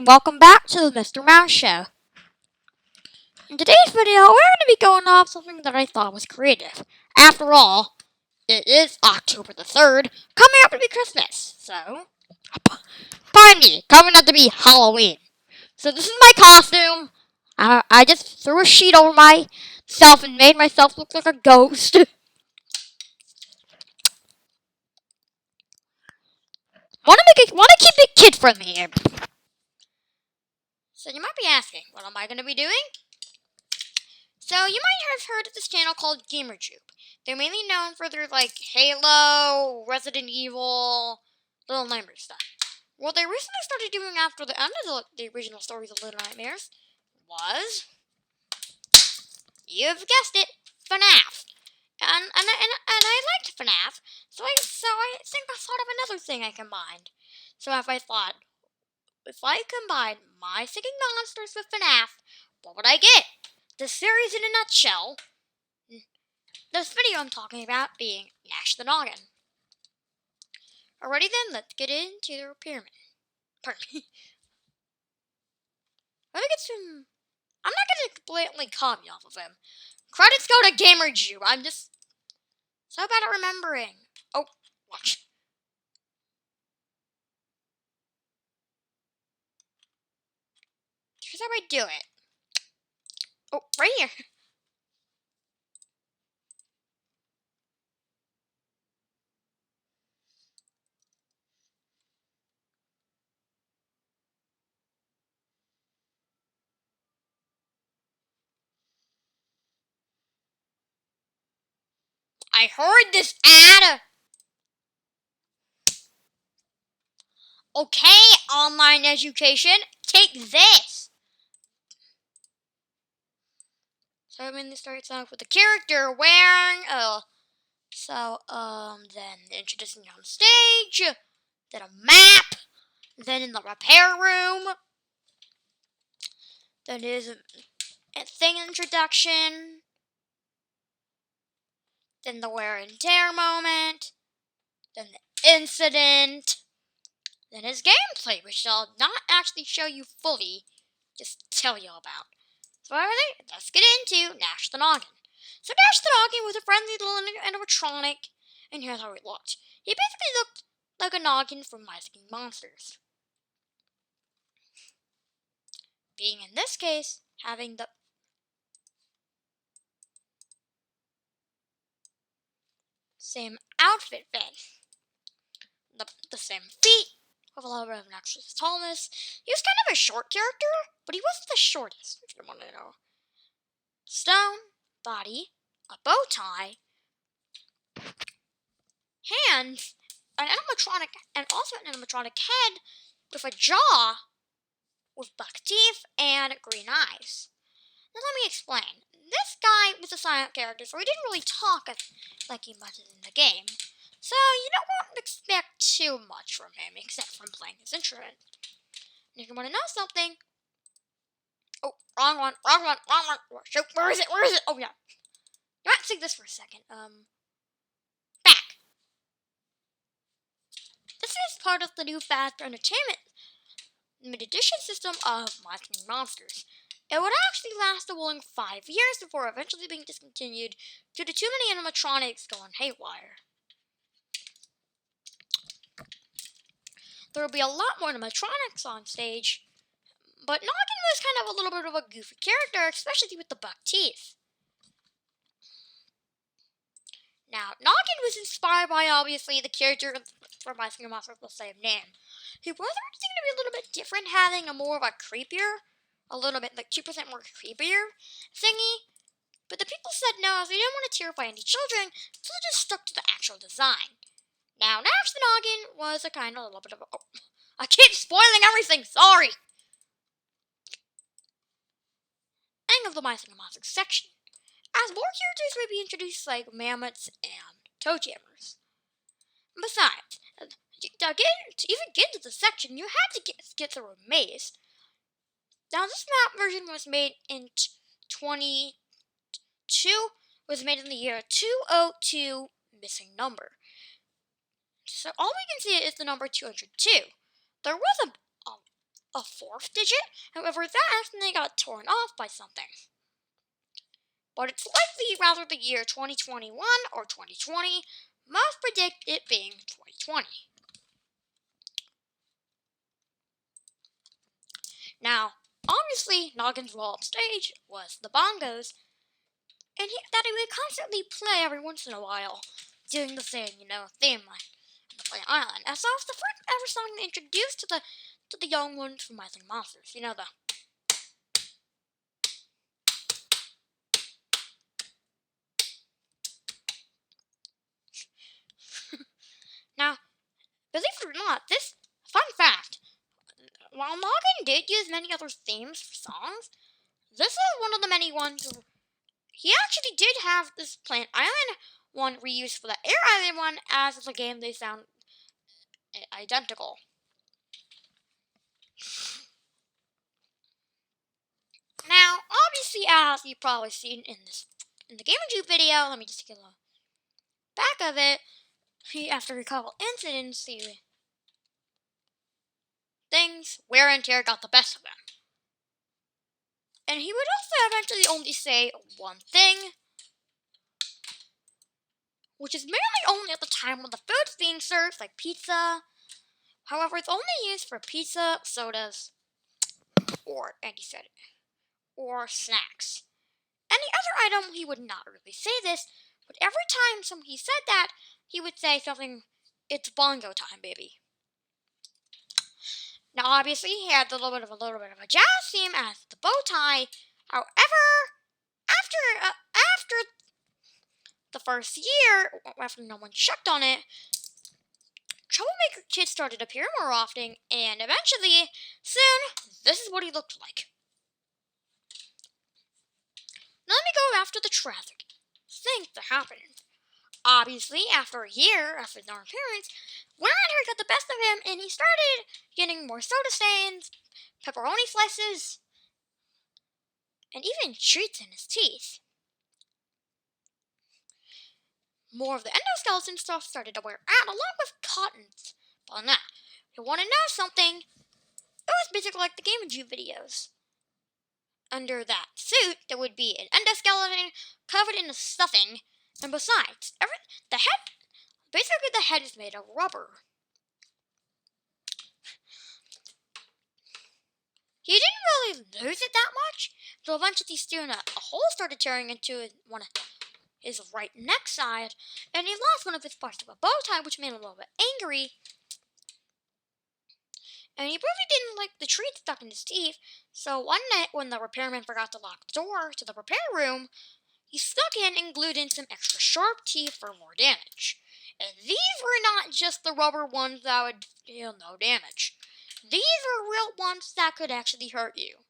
and welcome back to the Mr. Mouse Show. In today's video, we're going to be going off something that I thought was creative. After all, it is October the 3rd, coming up to be Christmas, so... Pardon me, coming up to be Halloween. So this is my costume. I just threw a sheet over myself and made myself look like a ghost. Want to keep it kid-friendly here. So you might be asking, what am I going to be doing? So you might have heard of this channel called GamerTube. They're mainly known for their Halo, Resident Evil, Little Nightmares stuff. What they recently started doing after the end of the original stories of Little Nightmares was, you've guessed it, FNAF. And I liked FNAF, so I think I thought of another thing I combined. So if I combined my singing monsters with FNAF, what would I get? The series in a nutshell. This video I'm talking about being Nash the Noggin. Alrighty then, let's get into the pyramid. Pardon me. Let me get some... I'm not gonna blatantly copy off of him. Credits go to GamerTube. I'm just so bad at remembering. Oh, watch. Here's how I do it. Oh, right here. I heard this ad. Okay, online education, take this. So I mean, this starts off with the character wearing then introducing you on stage, then a map, then in the repair room, then is a thing introduction, then the wear and tear moment, then the incident, then his gameplay, which I'll not actually show you fully, just tell you about. So alright, let's get into Nash the Noggin. So Nash the Noggin was a friendly little animatronic, and here's how he looked. He basically looked like a noggin from My Singing Monsters. Being in this case, having the same outfit fit, the same feet, with a little bit of an extra tallness. He was kind of a short character, but he wasn't the shortest, if you want to know. Stone, body, a bow tie, hands, an animatronic, and also an animatronic head with a jaw, with buck teeth, and green eyes. Now let me explain. This guy was a silent character, so he didn't really talk like he much in the game. So you don't expect too much from him, except from playing his instrument. And if you want to know something... Oh, wrong one. Shoot, where is it? Oh, yeah. You might see this for a second. Back. This is part of the new Fast Entertainment mid-edition system of My Singing Monsters. It would actually last a whopping 5 years before eventually being discontinued due to too many animatronics going haywire. There will be a lot more animatronics on stage, but Noggin was kind of a little bit of a goofy character, especially with the buck teeth. Now, Noggin was inspired by, obviously, the character from My Singing Monsters with the same name. He was actually going to be a little bit different, having a more of a creepier, a little bit, 2% more creepier thingy. But the people said no, as they didn't want to terrify any children, so they just stuck to the actual design. Now, Nash the Noggin was a kind of a little bit of a... Oh, I keep spoiling everything, sorry! End of the My Singing Monsters section. As more characters may be introduced, like mammoths and toe jammers. Besides, to even get into the section, you had to get through a maze. Now, this map version was made in 2022, was made in the year 202, missing number. So all we can see is the number 202. There was a fourth digit. However, that accidentally got torn off by something. But it's likely rather the year 2021 or 2020. Most predict it being 2020. Now, obviously, Noggin's role on stage was the bongos, and that he would constantly play every once in a while, doing the same, theme line on the Play Island. As that was the first ever song they introduced to the young ones from Rising Monsters. The Now, believe it or not, this fun fact, while Noggin did use many other themes for songs, this is one of the many ones. He actually did have this Planet Island one reused for the Air Island one, as the game they sound identical. Now, obviously, as you've probably seen in the Game and Juke video, let me just get a little back of it. After a couple incidents, things wear and tear got the best of him, and he would also eventually only say one thing, which is mainly only at the time when the food's being served, like pizza. However, it's only used for pizza, sodas, or snacks. Any other item, he would not really say this, but every time he said that, he would say something, "It's bongo time, baby." Now, obviously, he had a little bit of a jazz theme as the bow tie. However, after the first year, after no one checked on it, Troublemaker Kid started appearing more often, and eventually, soon, this is what he looked like. Now let me go after the tragic things that happened. Obviously, after a year after his non-appearance, wear and tear got the best of him, and he started getting more soda stains, pepperoni slices, and even treats in his teeth. More of the endoskeleton stuff started to wear out, along with cottons. But now, if you want to know something, it was basically like the Game and Juke videos. Under that suit, there would be an endoskeleton covered in stuffing, and besides, the head is made of rubber. He didn't really lose it that much, so eventually soon a hole started tearing into his right neck side, and he lost one of his parts of a bow tie, which made him a little bit angry. And he really didn't like the treat stuck in his teeth, so one night when the repairman forgot to lock the door to the repair room, he snuck in and glued in some extra sharp teeth for more damage. And these were not just the rubber ones that would deal no damage. These were real ones that could actually hurt you.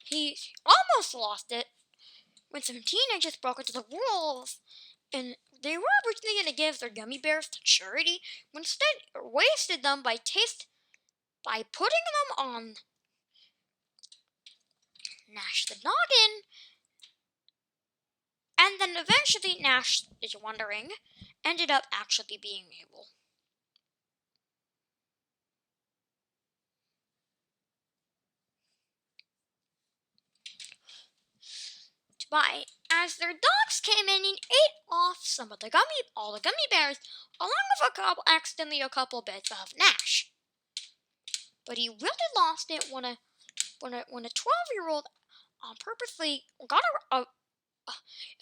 He almost lost it when some teenagers broke into the rules, and they were originally going to give their gummy bears to charity, but instead wasted them by putting them on Nash the Noggin, and then eventually Nash, if you're wondering, ended up actually being able to buy, as their dogs came in and ate off all the gummy bears, along with accidentally a couple bits of Nash. But he really lost it when a 12-year-old purposely got a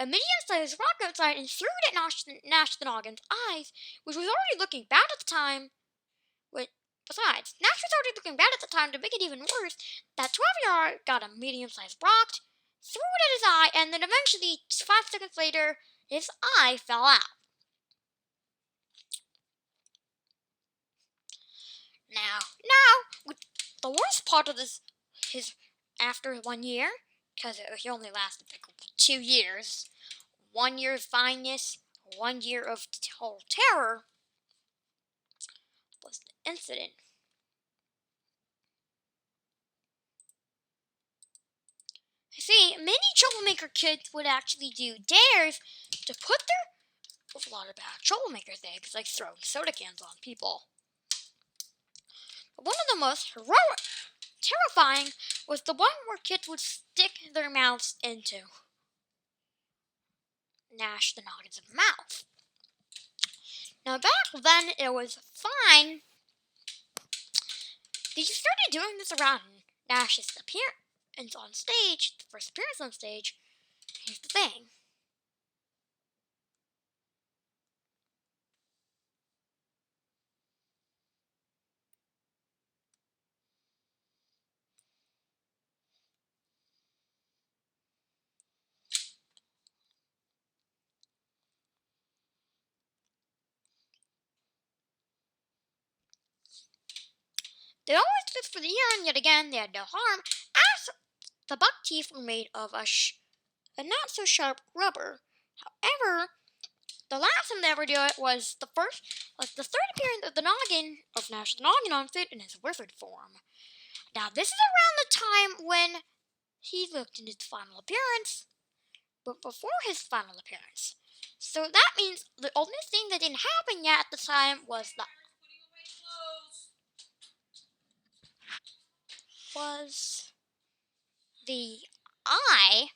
medium-sized rock outside and threw it at Nash the Noggin's eyes, which was already looking bad at the time. Besides, Nash was already looking bad at the time. To make it even worse, that 12-year-old got a medium-sized rock, threw it at his eye, and then eventually, 5 seconds later, his eye fell out. Now, the worst part of this is after 1 year, because it only lasted like 2 years. 1 year of fineness, 1 year of total terror was the incident. See, many troublemaker kids would actually do dares to put their a lot of bad troublemaker things, like throwing soda cans on people. one of the most heroic, terrifying was the one where kids would stick their mouths into Nash the Noggin's mouth. Now back then it was fine. They started doing this around Nash's appearance on stage, the first appearance on stage. Here's the thing. They always good for the ear, and yet again they had no harm, as the buck teeth were made of a not so sharp rubber. However, the last time they ever do it was the third appearance of the noggin of Nash the Noggin on fit in his wizard form. Now this is around the time when he looked in his final appearance, but before his final appearance. So that means the only thing that didn't happen yet at the time was the eye,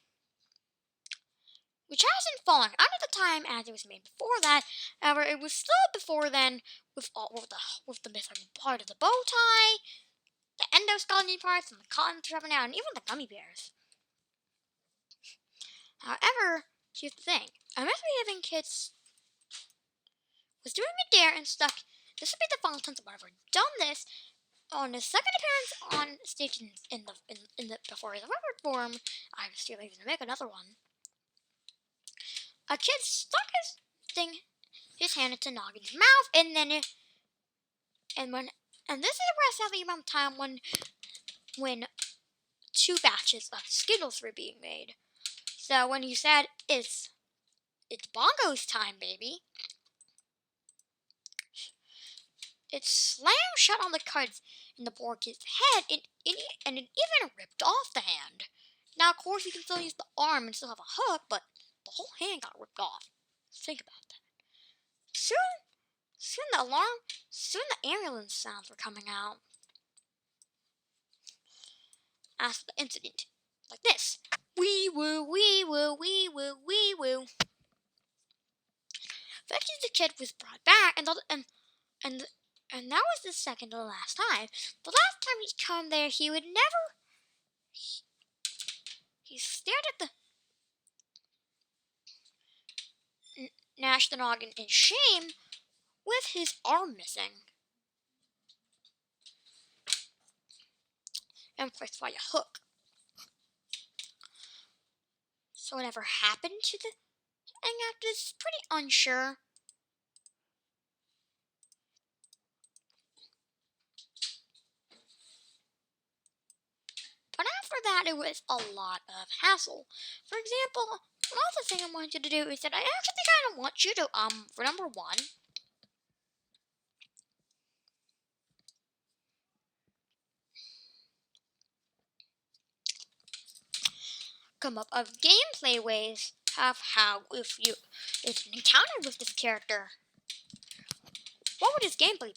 which hasn't fallen out of the time as it was made before that. However, it was still before then with the missing part of the bow tie, the endoskeleton parts, and the cotton dropping out, and even the gummy bears. However, here's the thing: a misbehaving kid was doing a dare and stuck. This would be the final time I've ever done this. On his second appearance on stage in the before his record form, I was still even to make another one. A kid stuck his hand into Noggin's mouth, and then and this is around the amount of time when 2 batches of Skittles were being made. So when you said it's bongos time, baby, it slammed shut on the cards in the poor kid's head, and it even ripped off the hand. Now, of course, you can still use the arm and still have a hook, but the whole hand got ripped off. Think about that. Soon the ambulance sounds were coming out. After the incident, like this. Wee woo, wee woo, wee woo, wee woo. Eventually the kid was brought back, and that was the second to the last time. The last time he'd come there, he would never. He stared at the Nash the Noggin in shame, with his arm missing, and placed by a hook. So whatever happened to the actor is pretty unsure. But after that, it was a lot of hassle. For example, another thing I want you to do is that I actually kind of want you to, for number 1, come up with gameplay ways of how if you encountered with this character, what would his gameplay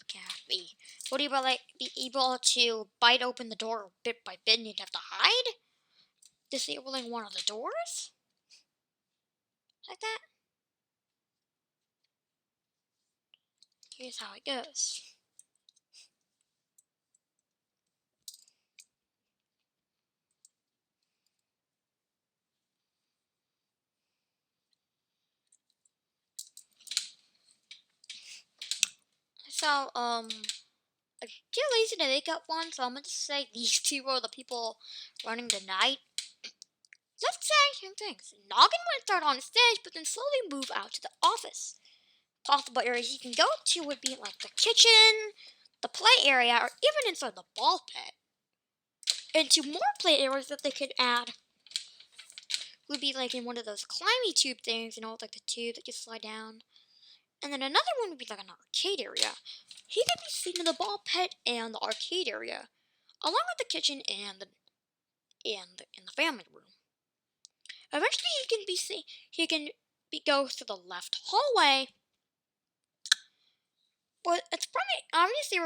be? Would he be able to bite open the door bit by bit and you'd have to hide? Disabling one of the doors? Like that? Here's how it goes. So, I'm too lazy to make up one, so I'm going to say these 2 are the people running the night. Let's say same things. Noggin would start on stage, but then slowly move out to the office. Possible areas you can go to would be like the kitchen, the play area, or even inside the ball pit. And 2 more play areas that they could add would be like in one of those climby tube things, like the tube that you slide down. And then another one would be like an arcade area. He could be seen in the ball pit and the arcade area, along with the kitchen and the family room. Eventually, he can go to the left hallway But it's probably obviously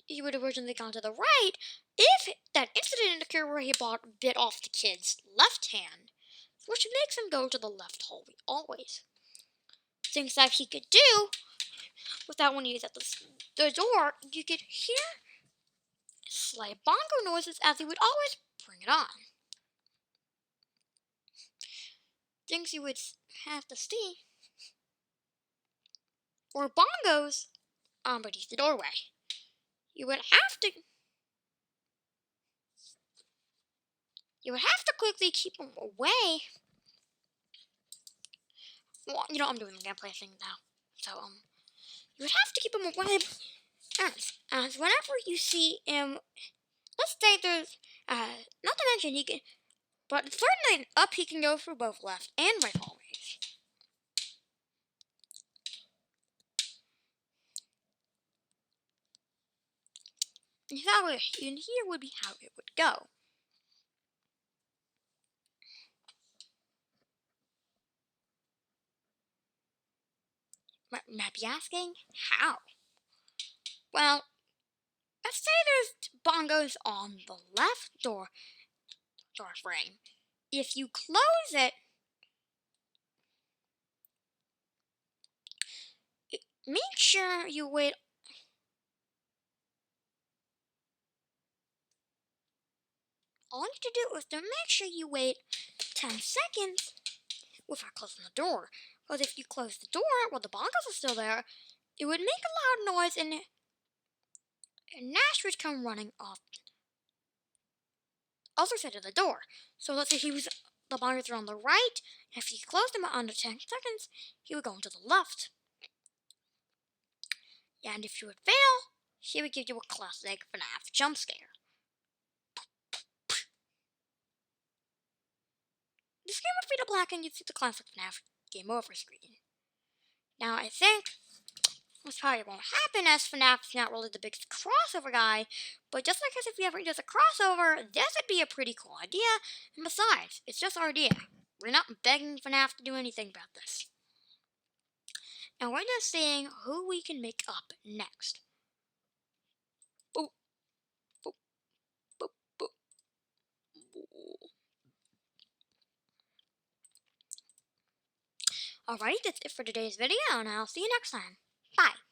he would have originally gone to the right if that incident occurred where he bit off the kid's left hand, which makes him go to the left hallway always. Things that he could do without when he was at the door, you could hear slight bongo noises as he would always bring it on. Things you would have to see were bongos beneath the doorway. You would have to quickly keep them away. Well, I'm doing the gameplay thing now, so you would have to keep them away. As whenever you see him, let's say there's not to mention he can, but certainly up he can go through both left and right hallways. And here would be how it would go. Might be asking, how? Well, let's say there's bongos on the left door frame. If you close it, make sure you wait. All you need to do is to make sure you wait 10 seconds without closing the door. Because if you close the door while the bongos are still there, it would make a loud noise and Nash would come running off the other side of the door. So let's say the bongos are on the right, and if you close them under 10 seconds, he would go into the left. And if you would fail, he would give you a classic FNAF jump scare. This game would fade to black and you'd see the classic FNAF game over screen. Now I think this probably won't happen as FNAF's not really the biggest crossover guy, but just like as if he ever does a crossover, this would be a pretty cool idea, and besides, it's just our idea. We're not begging FNAF to do anything about this. Now we're just seeing who we can make up next. Boop, boop, boop, boop. Alright, that's it for today's video, and I'll see you next time.